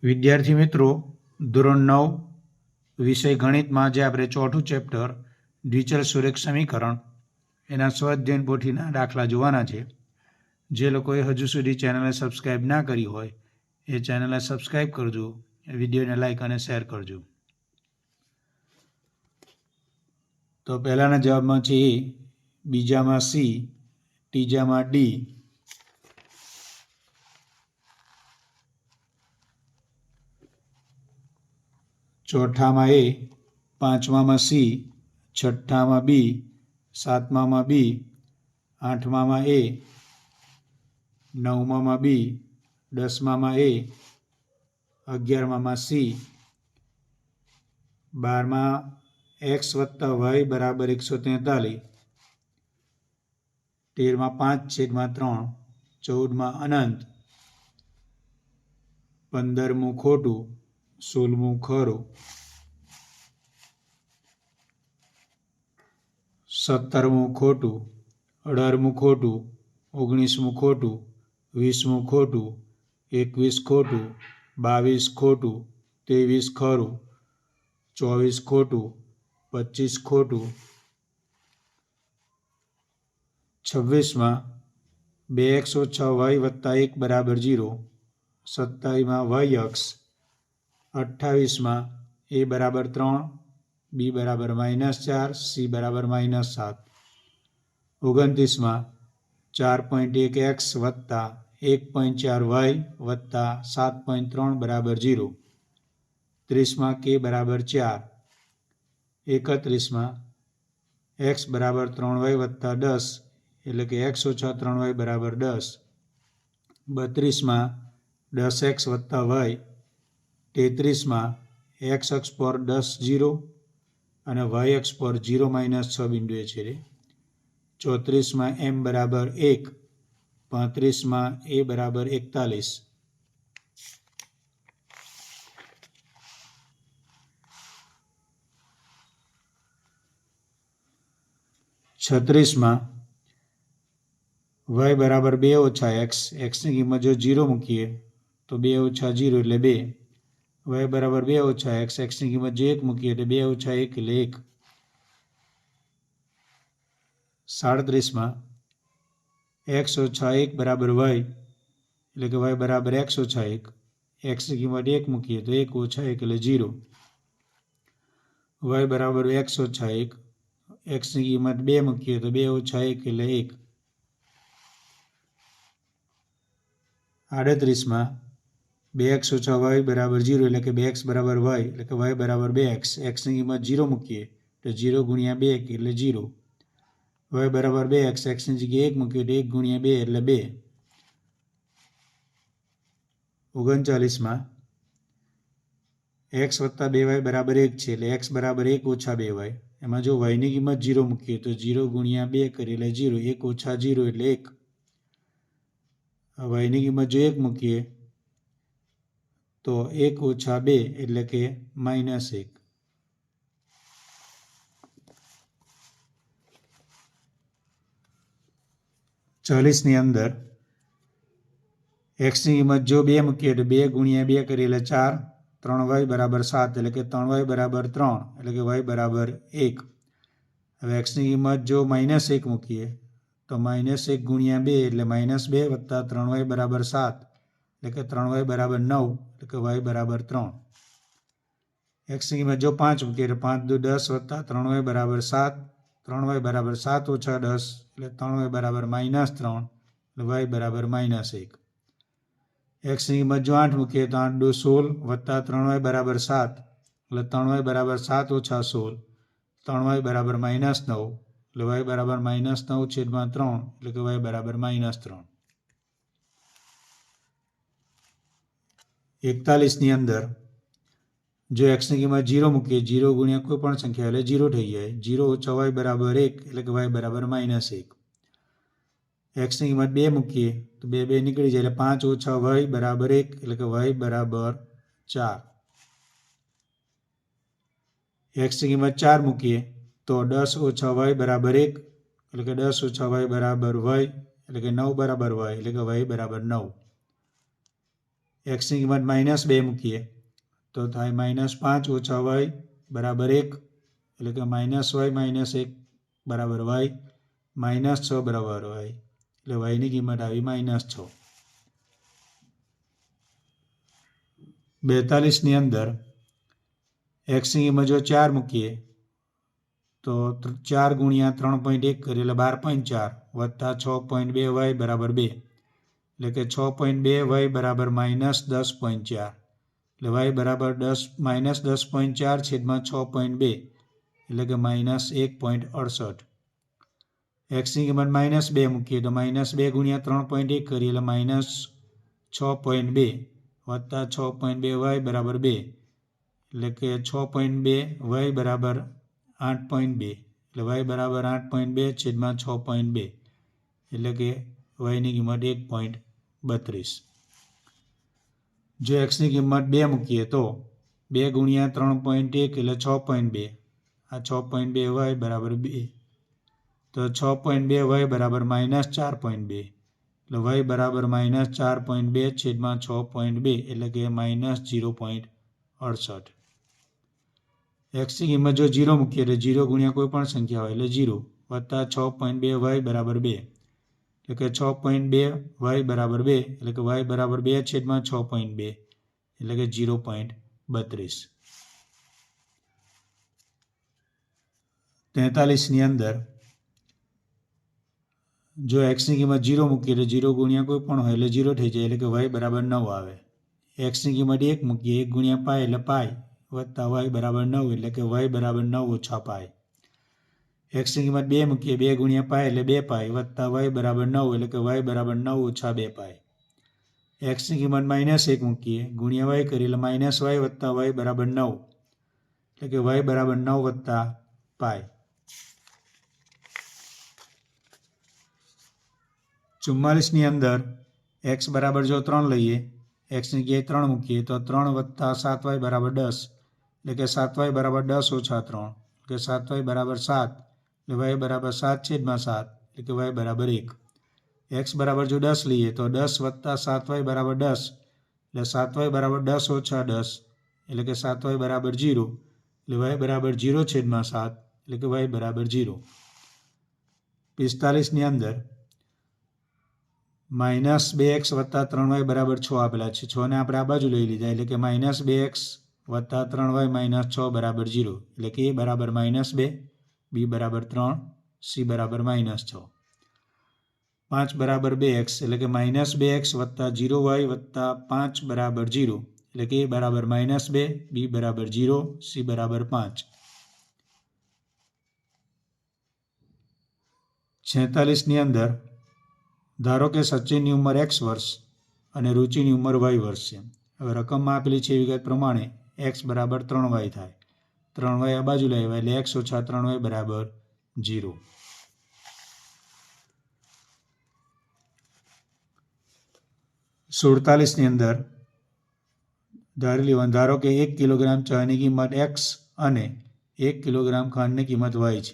વિદ્યાર્થી મિત્રો, ધોરણ 9 વિષય ગણિતમાં જે આપણે ચોથું ચેપ્ટર દ્વિચલ સુરેખ સમીકરણ એના સ્વાધ્યાયન પોથીના દાખલા જોવાના છે. જે લોકોએ હજુ સુધી ચેનલને સબસ્ક્રાઈબ ના કરી હોય એ ચેનલને સબસ્ક્રાઈબ કરજો, વિડીયોને લાઈક અને શેર કરજો. તો પહેલાના જવાબમાં છે A, બીજામાં C, ત્રીજામાં D, ચોથામાં A, પાંચમામાં C, છઠ્ઠામાં B, સાતમામાં B, આઠમામાં A, નવમામાં B, દસમામાં A, 11મામાં C, 12માં x વત્તા y બરાબર 143, 13માં 5/3, 14માં અનંત, 15મું ખોટું, 16મું ખરું, 17મું ખોટું, 18મું ખોટું, 19મું ખોટું, 20મું ખોટું, 21 ખોટું, 22 ખોટું, 23 ખરું, 24 ખોટું, 25 ખોટું, 26માં 2x - y વત્તા 1 બરાબર 0, 27માં y અક્ષ, 28માં a બરાબર 3, b બરાબર -4, c બરાબર -7, 29માં 4.1x વત્તા 1.4y વત્તા 7.3 બરાબર 0, 30માં k બરાબર 4, 31માં x બરાબર 3y વત્તા 10 એટલે કે x ઓછા 3y બરાબર 10, 32માં 10x વત્તા y, 33માં x અક્ષ પર 10 0 અને y અક્ષ પર 0 - 6 બિંદુએ છે. 34માં m બરાબર 1, 35માં a બરાબર 41, 36માં y બરાબર 2 ઓછા x, xની કિંમત જો 0 મૂકીએ તો 2 ઓછા 0 એટલે 2, y બરાબર 2 ઓછા x, xની કિંમત જો 1 મૂકીએ તો 2 ઓછા 1 એટલે 1. 37માં x ઓછા 1 બરાબર y એટલે કે y બરાબર x ઓછા 1, xની કિંમત 1 મૂકીએ તો 1 ઓછા 1 એટલે 0, y બરાબર x ઓછા 1, xની કિંમત 2 મૂકીએ તો 2 ઓછા 1 એટલે 1. 38માં 2x ઓછા y બરાબર 0 એટલે કે 2x બરાબર y એટલે કે y બરાબર 2x, xની કિંમત 0 મૂકીએ તો 0 ગુણ્યા 2 એટલે 0, y બરાબર 2x, xની જગ્યાએ 1 મૂકીએ તો 1 ગુણ્યા 2 એટલે 2. 39માં x વત્તા 2y બરાબર 1 છે એટલે x બરાબર 1 ઓછા 2y, એમાં જો yની કિંમત 0 મૂકીએ તો 0 ગુણ્યા 2 કરીએ એટલે 0, 1 ઓછા 0 એટલે 1. yની કિંમત જો 1 મૂકીએ તો 1 ઓછા 2 એટલે કે -1. 40ની અંદર xની કિંમત જો 2 મૂકીએ તો 2 ગુણ્યા 2 કરીએ એટલે 4, 3y બરાબર 7 એટલે કે 3y બરાબર 3 એટલે કે y બરાબર 1. હવે xની કિંમત જો -1 મૂકીએ તો -1 ગુણ્યા 2 એટલે -2 વત્તા 3y બરાબર 7 એટલે કે 3y બરાબર 9 એટલે કે y બરાબર 3. xની કિંમત જો 5 મૂકીએ તો 5 દુ 10 વત્તા 3y બરાબર 7, 3y બરાબર 7 ઓછા 10 એટલે 3y બરાબર -3 એટલે y બરાબર -1. xની કિંમત જો 8 મૂકીએ તો 8 દુ 16 વત્તા 3y બરાબર 7 એટલે 3y બરાબર 7 ઓછા 16, 3y બરાબર -9 એટલે y બરાબર -9/3 એટલે કે y બરાબર -3. 41ની અંદર જો xની કિંમત 0 મૂકીએ, 0 ગુણ્યા કોઈ પણ સંખ્યા એટલે 0 થઈ જાય, 0 ઓછા y બરાબર 1 એટલે કે y બરાબર -1. xની કિંમત 2 મૂકીએ તો 2 2 નીકળી જાય એટલે 5 ઓછા y બરાબર 1 એટલે કે y બરાબર 4. xની કિંમત 4 મૂકીએ તો 10 ઓછા y બરાબર 1 એટલે કે 10 ઓછા y બરાબર y એટલે કે 9 બરાબર y એટલે કે y બરાબર 9. એક્સની કિંમત -2 મૂકીએ તો થાય -5 ઓછા y બરાબર 1, એટલે કે -y -1 બરાબર y, -6 બરાબર y, એટલે yની કિંમત આવી -6. 42ની અંદર એક્સની કિંમત જો 4 મૂકીએ તો 4 ગુણ્યા 3.1 કરીએ એટલે 12.4 વત્તા 6.2 y બરાબર 2, એટલે કે 6.2 y બરાબર -10.4, એટલે y બરાબર -10.4 છેદમાં 6.2, એટલે કે -1.68. એક્સની કિંમત -2 મૂકીએ તો -2 ગુણ્યા 3.1 કરીએ એટલે -6.2 વત્તા 6.2 y બરાબર 2, એટલે કે 6.2 y બરાબર 8.2, એટલે y બરાબર 8.2 છેદમાં 6.2, એટલે કે yની કિંમત 1.32. જો એક્સની કિંમત 2 મૂકીએ તો 2 ગુણ્યા 3.1 એટલે 6.2, આ 6.2 y બરાબર 2, તો 6.2 y બરાબર -4.2, એટલે y બરાબર -4.2 છેદમાં 6.2, એટલે કે -0.68. એક્સની કિંમત જો 0 મૂકીએ એટલે 0 ગુણ્યા કોઈ પણ સંખ્યા હોય એટલે 0 વત્તા 6.2 y બરાબર 2, એટલે કે 6.2 y બરાબર 2, એટલે કે y બરાબર 2 છેદમાં 6.2, એટલે કે 0.32. 43ની અંદર જો એક્સની કિંમત 0 મૂકીએ એટલે 0 ગુણ્યા કોઈ પણ હોય એટલે 0 થઈ જાય, એટલે કે y બરાબર 9 આવે. એક્સની કિંમત 1 મૂકીએ 1 ગુણ્યા પાય એટલે પાય વત્તા y બરાબર 9, એટલે કે y બરાબર 9 ઓછા પાય. એક્સની કિંમત 2 મૂકીએ 2 ગુણ્યા પાય એટલે 2 પાય વત્તા y બરાબર 9, એટલે કે y બરાબર 9 ઓછા 2 પાય. એક્સની કિંમત -1 મૂકીએ ગુણ્યા y કરીએ એટલે -y વત્તા y બરાબર 9, એટલે કે y બરાબર 9 વત્તા પાય. 44ની અંદર x બરાબર જો 3 લઈએ, xની જગ્યાએ 3 મૂકીએ તો 3 વત્તા 7y બરાબર 10, એટલે કે 7y બરાબર 10 ઓછા 3, એટલે કે 7y બરાબર 7, એટલે y બરાબર 7 છેદમાં 7, એટલે કે y બરાબર 1. x બરાબર જો 10 લઈએ તો 10 વત્તા 7y બરાબર 10, એટલે 7y બરાબર 10 ઓછા 10, એટલે કે 7y બરાબર 0, એટલે y બરાબર 0 છેદમાં 7, એટલે કે y બરાબર 0. 45ની અંદર -2x વત્તા 3y બરાબર 6 આપેલા છે. 6ને આપણે આ બાજુ લઈ લીધા, એટલે કે -2x વત્તા 3y -6 બરાબર 0, એટલે કે a બરાબર -2, b બરાબર 3, c બરાબર -6. 5 બરાબર 2x, એટલે કે -2x વત્તા 0y વત્તા 5 બરાબર 0, એટલે કે a બરાબર -2, b બરાબર 0, c બરાબર 5. 46ની અંદર ધારો કે સચિનની ઉંમર x વર્ષ અને રુચિની ઉંમર y વર્ષ છે. હવે રકમમાં આપેલી છે વિગત પ્રમાણે x બરાબર 3y થાય. 3y આ બાજુ લાવ્યા એટલે x ઓછા 3y બરાબર 0. 47ની અંદર ધારી લેવાનું, ધારો કે 1 કિલોગ્રામ ચાની કિંમત x અને 1 કિલોગ્રામ ખાંડની કિંમત y છે.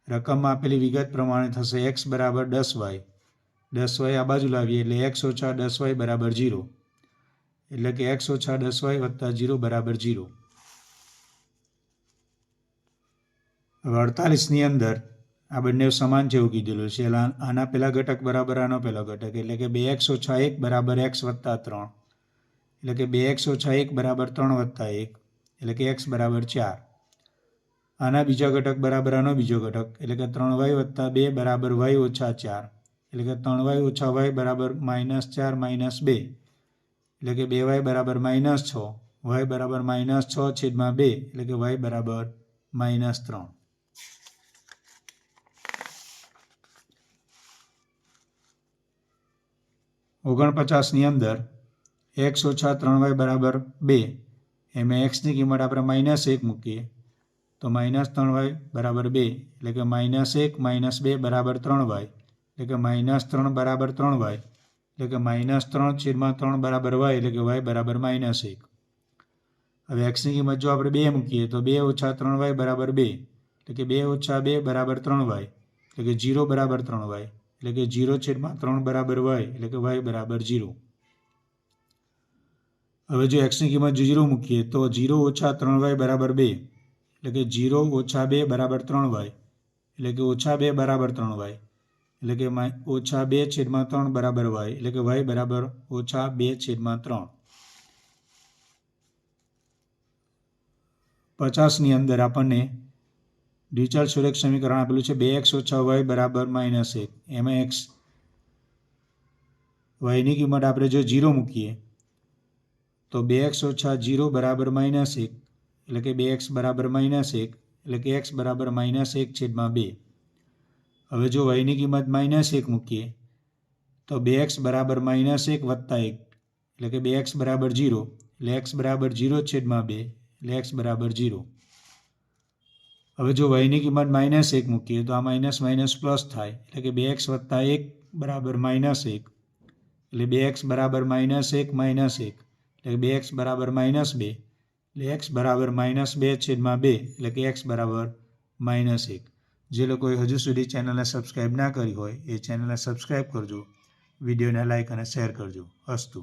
રકમમાં આપેલી વિગત પ્રમાણે થશે x બરાબર 10y. 10y આ બાજુ લાવીએ એટલે x ઓછા 10y બરાબર 0, એટલે કે x ઓછા 10y વત્તા 0 બરાબર 0. હવે 48ની અંદર આ બંને સમાન છે એવું કીધેલું છે. આના પહેલા ઘટક બરાબર આનો પહેલો ઘટક, એટલે કે 2x ઓછા 1 બરાબર x વત્તા 3, એટલે કે 2x ઓછા 1 બરાબર 3 વત્તા 1, એટલે કે x બરાબર 4. આના બીજા ઘટક બરાબર આનો બીજો ઘટક, એટલે કે 3y વત્તા 2 બરાબર y ઓછા 4, એટલે કે 3y ઓછા y બરાબર -4 -2, એટલે કે 2y બરાબર -6, y બરાબર -6 છેદમાં 2, એટલે કે y બરાબર -3. 49ની અંદર x ઓછા 3y બરાબર 2, એમાં xની કિંમત આપણે -1 મૂકીએ તો -3y બરાબર 2, એટલે કે -1 - 2 બરાબર 3y, એટલે કે -3 બરાબર 3y, એટલે કે -3 છેદમાં 3 બરાબર y, એટલે કે y બરાબર -1. હવે xની કિંમત જો આપણે 2 મૂકીએ તો 2 ઓછા 3y બરાબર 2, એટલે કે 2 ઓછા 2 બરાબર 3y, એટલે કે 0 બરાબર 3y, એટલે કે 0 છેદમાં 3 બરાબર y, એટલે કે y બરાબર 0. હવે જો એક્સની કિંમત 0 મૂકીએ તો 0 ઓછા 3y બરાબર 2 એટલે કે 0 ઓછા 2 બરાબર 3y એટલે કે ઓછા 2 બરાબર 3y એટલે કે ઓછા 2/3 બરાબર y એટલે કે y બરાબર ઓછા 2/3. 50ની અંદર આપણને ડિફરન્શિયલ સમીકરણ આપેલું છે 2x ઓછા y બરાબર -1. એમાં x yની કિંમત આપણે જો 0 મૂકીએ તો 2x ઓછા 0 બરાબર -1 એટલે કે 2x બરાબર -1 એટલે કે x બરાબર -1/2. હવે જો yની કિંમત -1 મૂકીએ તો 2x બરાબર -1 વત્તા 1 એટલે કે 2x બરાબર 0 એટલે x બરાબર 0/2 એટલે x બરાબર 0. હવે જો yની કિંમત -1 મૂકીએ તો આ માઇનસ માઇનસ પ્લસ થાય એટલે કે 2x વત્તા 1 બરાબર -1 એટલે 2x બરાબર -1 એટલે કે 2x બરાબર -2 એટલે x બરાબર -2/2 એટલે કે x બરાબર -1. જે લોકોએ હજુ સુધી ચેનલને સબસ્ક્રાઈબ ના કરી હોય એ ચેનલને સબસ્ક્રાઈબ કરજો, વિડીયોને લાઇક અને શેર કરજો. અસ્તુ.